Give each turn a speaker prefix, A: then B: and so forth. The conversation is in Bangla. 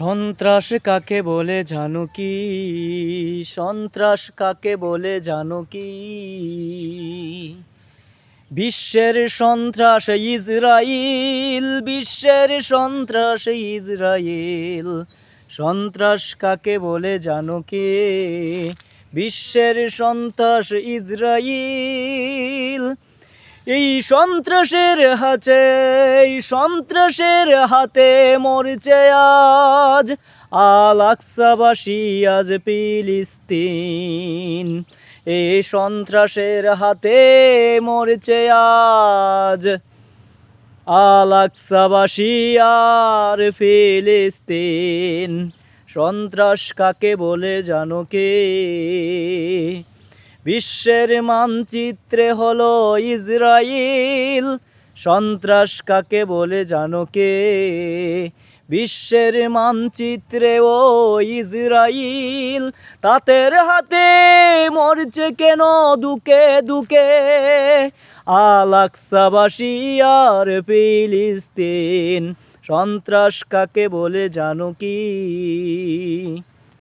A: সন্ত্রাস কাকে বলে জানো কি? সন্ত্রাস কাকে বলে জানো কি? বিশ্বের সন্ত্রাস ইসরাইল, বিশ্বের সন্ত্রাস ইসরাইল। সন্ত্রাস কাকে বলে জানো কি? বিশ্বের সন্ত্রাস ইসরাইল। এই সন্ত্রাসের হাতে, এই সন্ত্রাসের হাতে মরছে আজ আল আকসাবাসী, আজ ফিলিস্তিন। এই সন্ত্রাসের হাতে মরছে আজ আল আকসাবাসী আর ফিলিস্তিন। সন্ত্রাস কাকে বলে জানো কে? বিশ্বের মানচিত্রে হলো ইসরাইল। সন্ত্রাস কাকে বলে জানো কে? বিশ্বের মানচিত্রে ও ইসরাইল। তাদের হাতে মরছে কেন দুকে দুকে আল আকসাবাসী আর ফিলিস্তিন। সন্ত্রাস কাকে বলে জানো কি?